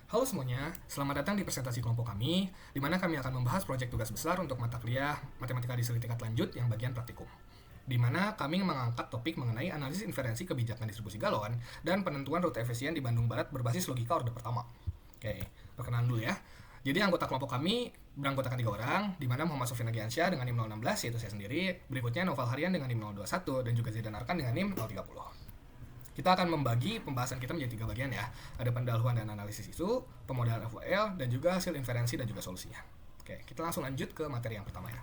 Halo semuanya, selamat datang di presentasi kelompok kami, di mana kami akan membahas proyek tugas besar untuk mata kuliah Matematika Diseling tingkat lanjut yang bagian praktikum. Di mana kami mengangkat topik mengenai analisis inferensi kebijakan distribusi galon dan penentuan rute efisien di Bandung Barat berbasis logika orde pertama. Oke, perkenalan dulu ya. Jadi anggota kelompok kami beranggotakan 3 orang, di mana Muhammad Sofian Agiansyah dengan NIM 016, yaitu saya sendiri, berikutnya Noval Harian dengan NIM 021, dan juga Zidan Arkan dengan NIM 030. Kita akan membagi pembahasan kita menjadi 3 bagian ya. Ada pendahuluan dan analisis isu, pemodelan FOL, dan juga hasil inferensi dan juga solusinya. Oke, kita langsung lanjut ke materi yang pertama ya.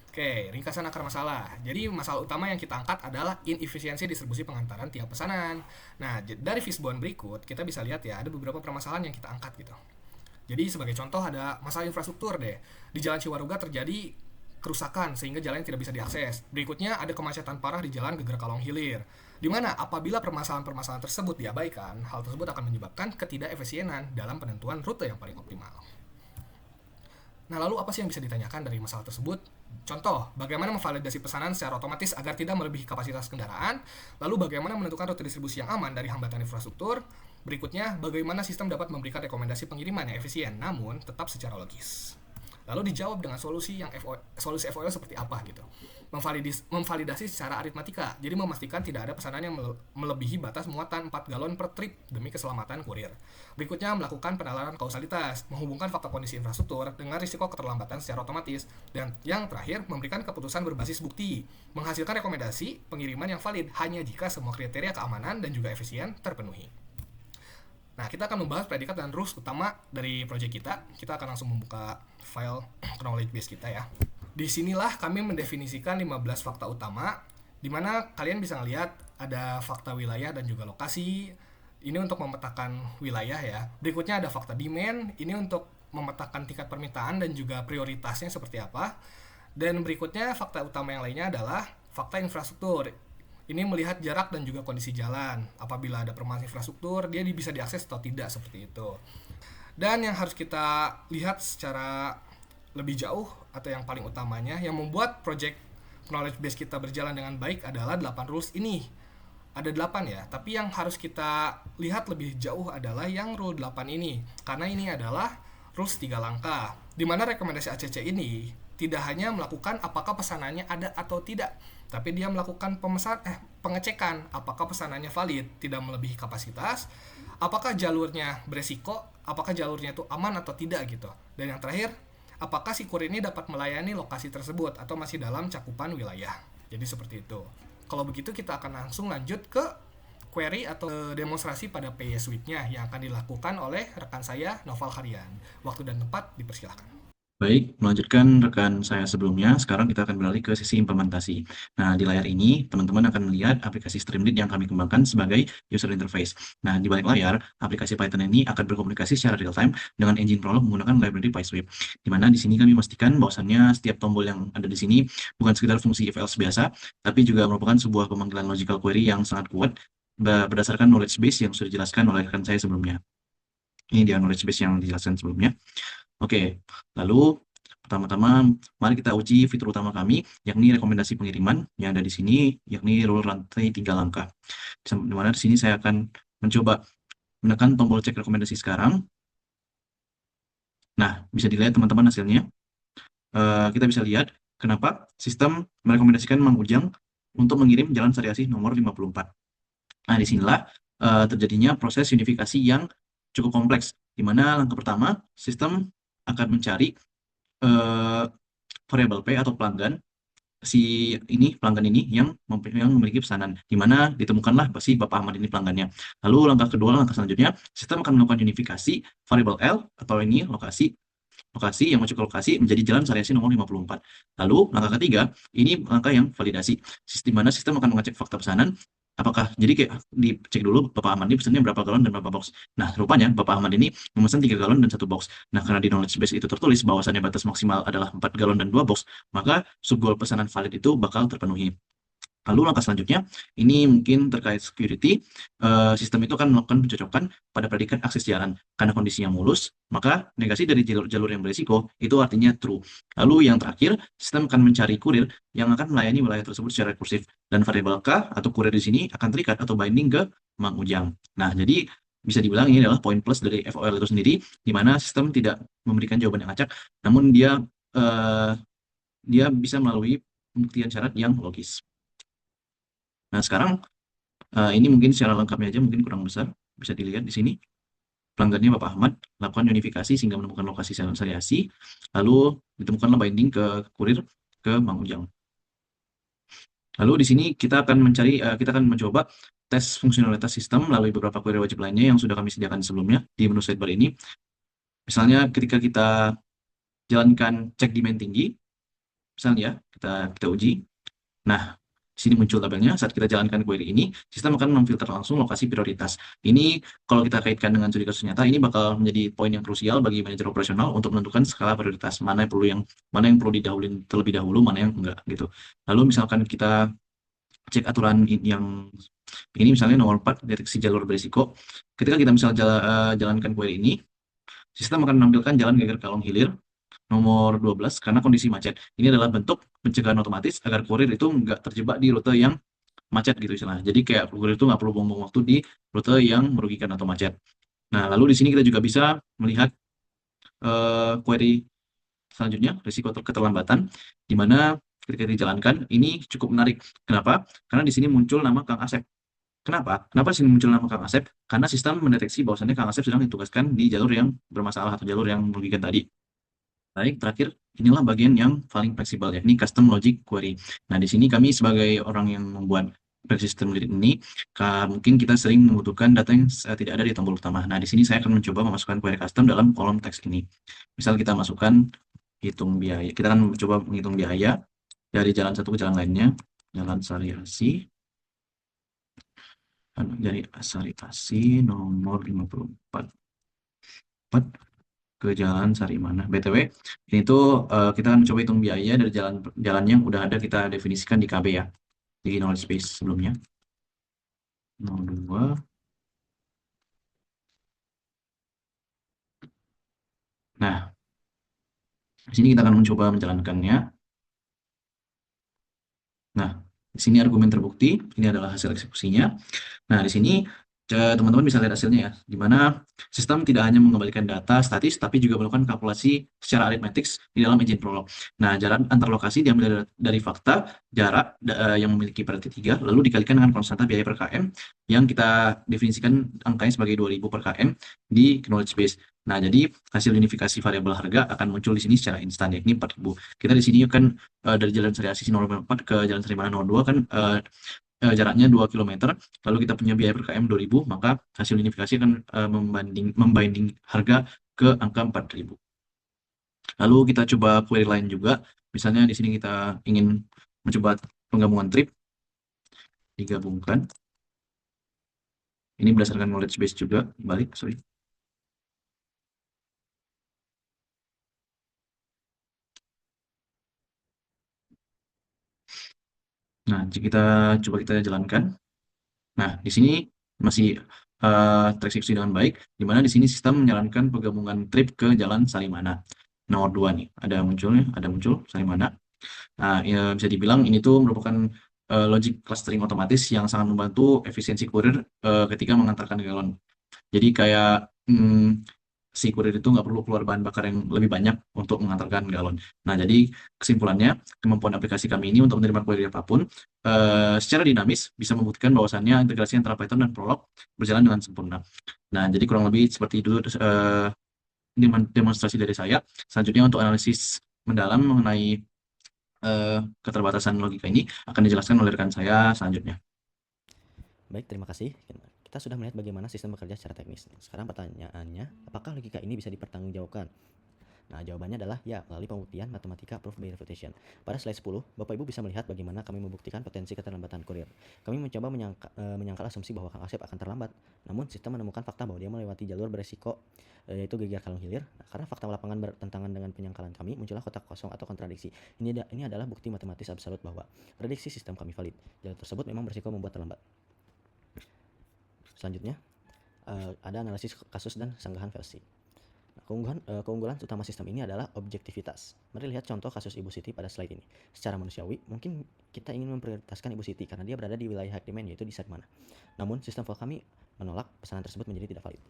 Oke, ringkasan akar masalah. Jadi masalah utama yang kita angkat adalah inefisiensi distribusi pengantaran tiap pesanan. Nah, dari fishbone berikut kita bisa lihat ya ada beberapa permasalahan yang kita angkat gitu. Jadi sebagai contoh ada masalah infrastruktur deh. Di Jalan Ciwaruga terjadi kerusakan sehingga jalan tidak bisa diakses. Berikutnya ada kemacetan parah di Jalan Geger Kalong Hilir. Di mana apabila permasalahan-permasalahan tersebut diabaikan, hal tersebut akan menyebabkan ketidakefisienan dalam penentuan rute yang paling optimal. Nah, lalu apa sih yang bisa ditanyakan dari masalah tersebut? Contoh, bagaimana memvalidasi pesanan secara otomatis agar tidak melebihi kapasitas kendaraan? Lalu bagaimana menentukan rute distribusi yang aman dari hambatan infrastruktur? Berikutnya, bagaimana sistem dapat memberikan rekomendasi pengiriman yang efisien namun tetap secara logis? Lalu dijawab dengan solusi FOL seperti apa gitu. Memvalidasi secara aritmatika, jadi memastikan tidak ada pesanan yang melebihi batas muatan 4 galon per trip demi keselamatan kurir. Berikutnya melakukan penalaran kausalitas, menghubungkan faktor kondisi infrastruktur dengan risiko keterlambatan secara otomatis. Dan yang terakhir, memberikan keputusan berbasis bukti, menghasilkan rekomendasi pengiriman yang valid hanya jika semua kriteria keamanan dan juga efisien terpenuhi. Nah, kita akan membahas predikat dan rules utama dari proyek kita. Kita akan langsung membuka file knowledge base kita ya. Disinilah kami mendefinisikan 15 fakta utama, di mana kalian bisa ngelihat ada fakta wilayah dan juga lokasi. Ini untuk memetakan wilayah ya. Berikutnya ada fakta demand, ini untuk memetakan tingkat permintaan dan juga prioritasnya seperti apa. Dan berikutnya fakta utama yang lainnya adalah fakta infrastruktur. Ini melihat jarak dan juga kondisi jalan. Apabila ada permasalahan infrastruktur, dia bisa diakses atau tidak seperti itu. Dan yang harus kita lihat secara lebih jauh atau yang paling utamanya yang membuat project knowledge base kita berjalan dengan baik adalah 8 rules ini. Ada 8 ya, tapi yang harus kita lihat lebih jauh adalah yang rule 8 ini. Karena ini adalah rules 3 langkah. Di mana rekomendasi ACC ini tidak hanya melakukan apakah pesanannya ada atau tidak, tapi dia melakukan pengecekan apakah pesanannya valid, tidak melebihi kapasitas, apakah jalurnya beresiko, apakah jalurnya itu aman atau tidak gitu. Dan yang terakhir, apakah si kurir ini dapat melayani lokasi tersebut atau masih dalam cakupan wilayah. Jadi seperti itu. Kalau begitu kita akan langsung lanjut ke query atau demonstrasi pada PY Suite-nya yang akan dilakukan oleh rekan saya Noval Harian. Waktu dan tempat dipersilakan. Baik, melanjutkan rekan saya sebelumnya, sekarang kita akan beralih ke sisi implementasi. Nah, di layar ini, teman-teman akan melihat aplikasi Streamlit yang kami kembangkan sebagai user interface. Nah, di balik layar, aplikasi Python ini akan berkomunikasi secara real-time dengan engine Prolog menggunakan library PySwift. Di mana di sini kami memastikan bahwasannya setiap tombol yang ada di sini bukan sekedar fungsi if else biasa, tapi juga merupakan sebuah pemanggilan logical query yang sangat kuat berdasarkan knowledge base yang sudah dijelaskan oleh rekan saya sebelumnya. Ini dia knowledge base yang dijelaskan sebelumnya. Oke, lalu pertama-tama mari kita uji fitur utama kami, yakni rekomendasi pengiriman yang ada di sini, yakni rule rantai 3 langkah. Di mana di sini saya akan mencoba menekan tombol cek rekomendasi sekarang. Nah, bisa dilihat teman-teman hasilnya. Kita bisa lihat kenapa sistem merekomendasikan Mang Ujang untuk mengirim jalan Sariasih nomor 54. Nah, disinilah terjadinya proses unifikasi yang cukup kompleks, di mana langkah pertama, sistem akan mencari variabel P atau pelanggan pelanggan ini yang memiliki pesanan, di mana ditemukanlah si Bapak Ahmad ini pelanggannya. Lalu langkah selanjutnya, sistem akan melakukan unifikasi variabel L atau ini lokasi yang masuk ke lokasi menjadi jalan Sariasih nomor 54. Lalu langkah ketiga, ini langkah yang validasi, di mana sistem akan mengecek fakta pesanan. Apakah jadi kayak dicek dulu Bapak Ahmad ini pesannya berapa galon dan berapa box. Nah, rupanya Bapak Ahmad ini memesan 3 galon dan 1 box. Nah, karena di knowledge base itu tertulis bahwasannya batas maksimal adalah 4 galon dan 2 box, maka subgoal pesanan valid itu bakal terpenuhi. Lalu langkah selanjutnya, ini mungkin terkait security, sistem itu akan melakukan pencocokan pada predikat akses jalan. Karena kondisinya mulus, maka negasi dari jalur yang berisiko itu artinya true. Lalu yang terakhir, sistem akan mencari kurir yang akan melayani wilayah tersebut secara rekursif. Dan variabel K atau kurir di sini akan terikat atau binding ke Mang Ujang. Nah, jadi bisa dibilang ini adalah poin plus dari FOL itu sendiri, di mana sistem tidak memberikan jawaban yang acak, namun eh, dia bisa melalui pembuktian syarat yang logis. Nah, sekarang ini mungkin secara lengkapnya aja mungkin kurang besar, bisa dilihat di sini. Pelanggannya Bapak Ahmad lakukan unifikasi sehingga menemukan lokasi variasi, lalu ditemukanlah binding ke kurir ke Mang Ujang. Lalu di sini kita akan mencoba tes fungsionalitas sistem melalui beberapa query wajib lainnya yang sudah kami sediakan sebelumnya di menu sidebar ini. Misalnya ketika kita jalankan cek demand tinggi, misalnya ya, kita uji. Nah, di sini muncul tabelnya. Saat kita jalankan query ini, sistem akan memfilter langsung lokasi prioritas. Ini kalau kita kaitkan dengan studi kasus nyata, ini bakal menjadi poin yang krusial bagi manajer operasional untuk menentukan skala prioritas mana yang perlu didahuluin terlebih dahulu, mana yang enggak gitu. Lalu misalkan kita cek aturan yang ini misalnya nomor 4 deteksi jalur berisiko. Ketika kita jalankan query ini, sistem akan menampilkan jalan geger kalong hilir nomor 12 karena kondisi macet. Ini adalah bentuk pencegahan otomatis agar kurir itu nggak terjebak di rute yang macet gitu istilahnya. Jadi kayak kurir itu nggak perlu buang-buang waktu di rute yang merugikan atau macet. Nah, lalu di sini kita juga bisa melihat query selanjutnya, risiko keterlambatan, di mana ketika dijalankan, ini cukup menarik. Kenapa? Karena di sini muncul nama Kang Asep. Kenapa? Kenapa di sini muncul nama Kang Asep? Karena sistem mendeteksi bahwasannya Kang Asep sedang ditugaskan di jalur yang bermasalah atau jalur yang merugikan tadi. Baik, terakhir, inilah bagian yang paling fleksibel ya, ini custom logic query. Nah, di sini kami sebagai orang yang membuat system lead ini, mungkin kita sering membutuhkan data yang tidak ada di tombol utama. Nah, di sini saya akan mencoba memasukkan query custom dalam kolom teks ini. Misal kita masukkan hitung biaya. Kita akan mencoba menghitung biaya dari jalan satu ke jalan lainnya. Jalan Sari Asi. Dari Sari Asi nomor 54 ke Jalan Sarimana. BTW, ini tuh kita akan mencoba hitung biaya dari jalan yang udah ada kita definisikan di KB ya, di knowledge base sebelumnya. 02. Nah, di sini kita akan mencoba menjalankannya. Nah, di sini argumen terbukti, ini adalah hasil eksekusinya. Nah, di sini teman-teman bisa lihat hasilnya ya, di mana sistem tidak hanya mengembalikan data statis, tapi juga melakukan kalkulasi secara aritmetik di dalam engine Prolog. Nah, jarak antar lokasi diambil dari fakta jarak yang memiliki priority 3, lalu dikalikan dengan konstanta biaya per km, yang kita definisikan angkanya sebagai 2000 per km di knowledge base. Nah, jadi hasil unifikasi variabel harga akan muncul di sini secara instan, yakni 4000. Kita di sini kan dari jalan Sari Asih nomor 4 ke jalan Sarimana nomor 2 kan jaraknya 2 km, lalu kita punya biaya per km 2000, maka hasil unifikasi akan membanding harga ke angka 4000. Lalu kita coba query lain juga, misalnya di sini kita ingin mencoba penggabungan trip, digabungkan. Ini berdasarkan knowledge base juga, sorry. Nah, jika kita jalankan. Nah, di sini masih tereksekusi dengan baik, di mana di sini sistem menyarankan penggabungan trip ke Jalan Salimana. Nomor 2 nih, ada muncul Salimana. Nah, ya, bisa dibilang ini tuh merupakan logic clustering otomatis yang sangat membantu efisiensi kurir ketika mengantarkan galon. Jadi kayak si kurir itu nggak perlu keluar bahan bakar yang lebih banyak untuk mengantarkan galon. Nah, jadi kesimpulannya, kemampuan aplikasi kami ini untuk menerima query apapun secara dinamis bisa membuktikan bahwasannya integrasi antara Python dan Prolog berjalan dengan sempurna. Nah, jadi kurang lebih seperti itu demonstrasi dari saya. Selanjutnya untuk analisis mendalam mengenai keterbatasan logika ini akan dijelaskan oleh rekan saya selanjutnya. Baik, terima kasih. Kita sudah melihat bagaimana sistem bekerja secara teknis. Sekarang pertanyaannya, apakah logika ini bisa dipertanggungjawabkan? Nah, jawabannya adalah ya, melalui pembuktian matematika proof by refutation. Pada slide 10, Bapak Ibu bisa melihat bagaimana kami membuktikan potensi keterlambatan kurir. Kami mencoba menyangkal asumsi bahwa Kang Asep akan terlambat, namun sistem menemukan fakta bahwa dia melewati jalur beresiko, yaitu geger kalung hilir. Nah, karena fakta lapangan bertentangan dengan penyangkalan kami, muncullah kotak kosong atau kontradiksi. Ini adalah bukti matematis absolut bahwa prediksi sistem kami valid. Jalur tersebut memang beresiko membuat terlambat. Selanjutnya, ada analisis kasus dan sanggahan versi. Nah, keunggulan utama sistem ini adalah objektivitas. Mari lihat contoh kasus Ibu Siti pada slide ini. Secara manusiawi, mungkin kita ingin memprioritaskan Ibu Siti karena dia berada di wilayah hak demand, yaitu di Sarimana. Namun, sistem flow kami menolak pesanan tersebut menjadi tidak valid.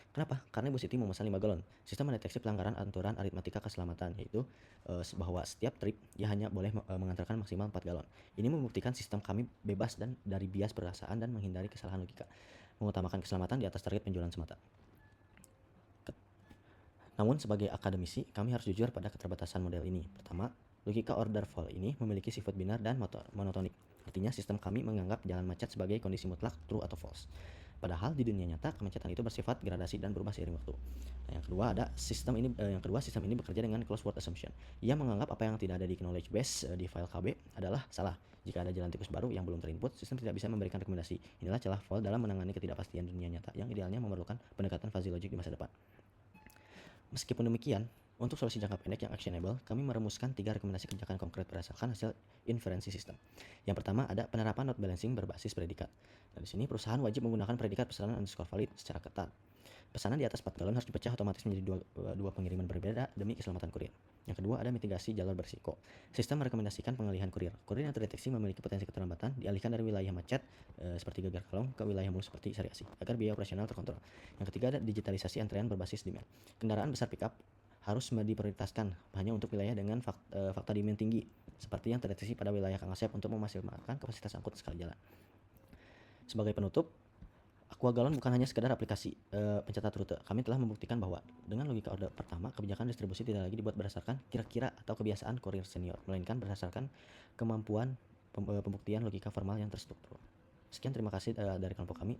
Kenapa? Karena Ibu Siti memesan 5 galon. Sistem mendeteksi pelanggaran aturan aritmatika keselamatan, yaitu bahwa setiap trip dia hanya boleh mengantarkan maksimal 4 galon. Ini membuktikan sistem kami bebas dan dari bias perasaan dan menghindari kesalahan logika, mengutamakan keselamatan di atas target penjualan semata. Namun sebagai akademisi, kami harus jujur pada keterbatasan model ini. Pertama, logika order flow ini memiliki sifat binar dan monotonik. Artinya sistem kami menganggap jalan macet sebagai kondisi mutlak true atau false. Padahal di dunia nyata kemacetan itu bersifat gradasi dan berubah seiring waktu. Nah, yang kedua sistem ini bekerja dengan closed word assumption. Ia menganggap apa yang tidak ada di knowledge base di file KB adalah salah. Jika ada jalan tikus baru yang belum terinput, sistem tidak bisa memberikan rekomendasi. Inilah celah fault dalam menangani ketidakpastian dunia nyata yang idealnya memerlukan pendekatan fuzzy logic di masa depan. Meskipun demikian, untuk solusi jangka pendek yang actionable, kami merumuskan 3 rekomendasi kebijakan konkret berdasarkan hasil inferensi sistem. Yang pertama ada penerapan load balancing berbasis predikat. Nah, di sini perusahaan wajib menggunakan predikat pesanan underscore valid secara ketat. Pesanan di atas 4 galon harus dipecah otomatis menjadi dua pengiriman berbeda demi keselamatan kurir. Yang kedua ada mitigasi jalur berisiko. Sistem merekomendasikan pengalihan kurir. Kurir yang terdeteksi memiliki potensi keterlambatan dialihkan dari wilayah macet seperti Gegar Kalong ke wilayah mulus seperti Sari Asih agar biaya operasional terkontrol. Yang ketiga ada digitalisasi antrean berbasis demand. Kendaraan besar pickup harus diprioritaskan hanya untuk wilayah dengan fakta demand tinggi seperti yang terdeteksi pada wilayah Kang Asep untuk memaksimalkan kapasitas angkut sekali jalan. Sebagai penutup, Aquagalon bukan hanya sekedar aplikasi pencatat rute. Kami telah membuktikan bahwa dengan logika order pertama, kebijakan distribusi tidak lagi dibuat berdasarkan kira-kira atau kebiasaan kurir senior, melainkan berdasarkan kemampuan pembuktian logika formal yang terstruktur. Sekian, terima kasih dari kelompok kami.